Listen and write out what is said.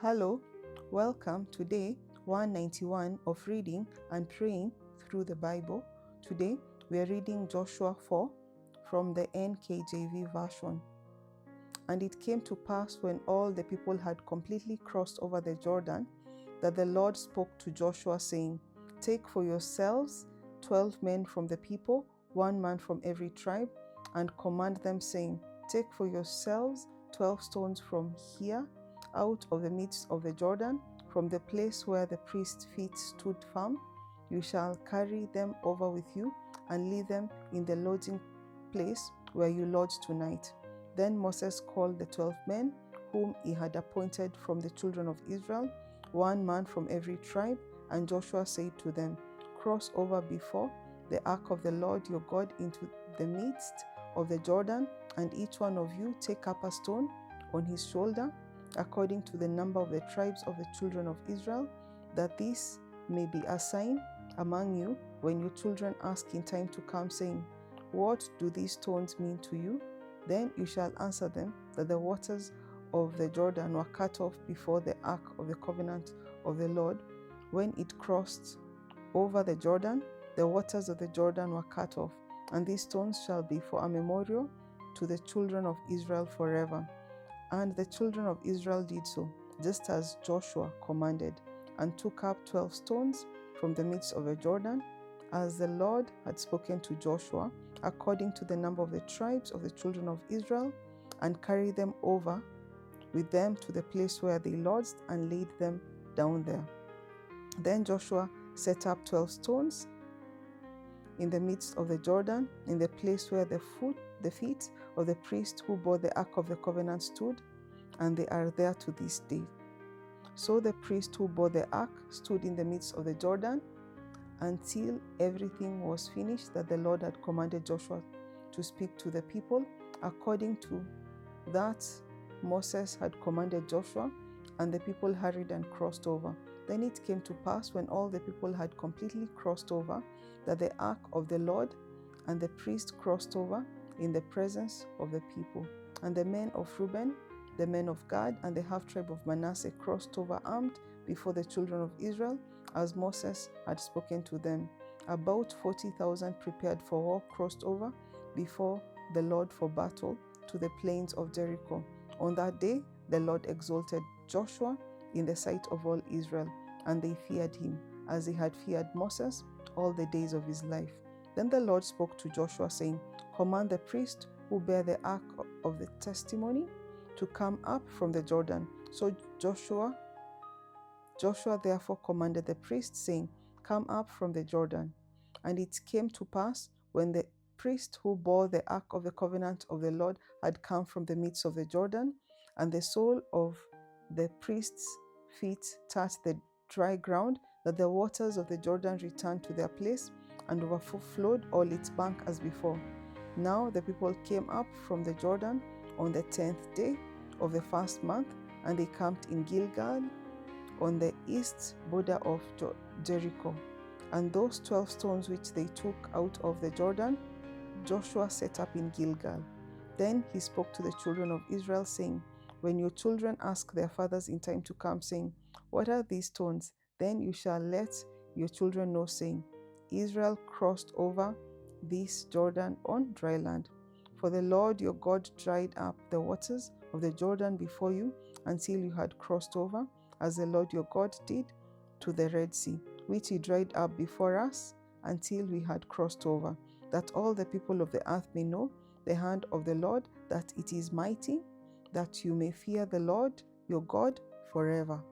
Hello, welcome to day 191 of reading and praying through the Bible. Today we are reading Joshua 4 from the NKJV version. And it came to pass when all the people had completely crossed over the Jordan, that the Lord spoke to Joshua, saying, "Take for yourselves 12 men from the people, 1 man from every tribe, and command them, saying, Take for yourselves 12 stones from here, out of the midst of the Jordan, from the place where the priest's feet stood firm. You shall carry them over with you, and leave them in the lodging place where you lodge tonight." Then Moses called the 12 men whom he had appointed from the children of Israel, 1 man from every tribe, and Joshua said to them, "Cross over before the ark of the Lord your God into the midst of the Jordan, and each one of you take up a stone on his shoulder, according to the number of the tribes of the children of Israel, that this may be a sign among you when your children ask in time to come, saying, What do these stones mean to you? Then you shall answer them that the waters of the Jordan were cut off before the ark of the covenant of the Lord. When it crossed over the Jordan, the waters of the Jordan were cut off, and these stones shall be for a memorial to the children of Israel forever." And the children of Israel did so, just as Joshua commanded, and took up 12 stones from the midst of the Jordan, as the Lord had spoken to Joshua, according to the number of the tribes of the children of Israel, and carried them over with them to the place where they lodged, and laid them down there. Then Joshua set up 12 stones in the midst of the Jordan, in the place where the feet of the priest who bore the ark of the covenant stood, and they are there to this day. So the priest who bore the ark stood in the midst of the Jordan until everything was finished that the Lord had commanded Joshua to speak to the people. According to that, Moses had commanded Joshua, and the people hurried and crossed over. Then it came to pass, when all the people had completely crossed over, that the ark of the Lord and the priest crossed over in the presence of the people. And the men of Reuben, the men of Gad, and the half-tribe of Manasseh crossed over armed before the children of Israel, as Moses had spoken to them. About 40,000 prepared for war crossed over before the Lord for battle to the plains of Jericho. On that day, the Lord exalted Joshua in the sight of all Israel, and they feared him, as they had feared Moses all the days of his life. Then the Lord spoke to Joshua, saying, "Command the priest who bear the ark of the testimony to come up from the Jordan." So Joshua therefore commanded the priest, saying, "Come up from the Jordan." And it came to pass, when the priest who bore the ark of the covenant of the Lord had come from the midst of the Jordan, and the sole of the priest's feet touched the dry ground, that the waters of the Jordan returned to their place, and overflowed all its bank as before. Now the people came up from the Jordan on the 10th day of the first month, and they camped in Gilgal on the east border of Jericho. And those 12 stones which they took out of the Jordan, Joshua set up in Gilgal. Then he spoke to the children of Israel, saying, "When your children ask their fathers in time to come, saying, What are these stones? Then you shall let your children know, saying, Israel crossed over this Jordan on dry land. For the Lord your God dried up the waters of the Jordan before you until you had crossed over, as the Lord your God did to the Red Sea, which he dried up before us until we had crossed over, that all the people of the earth may know the hand of the Lord, that it is mighty, that you may fear the Lord your God forever."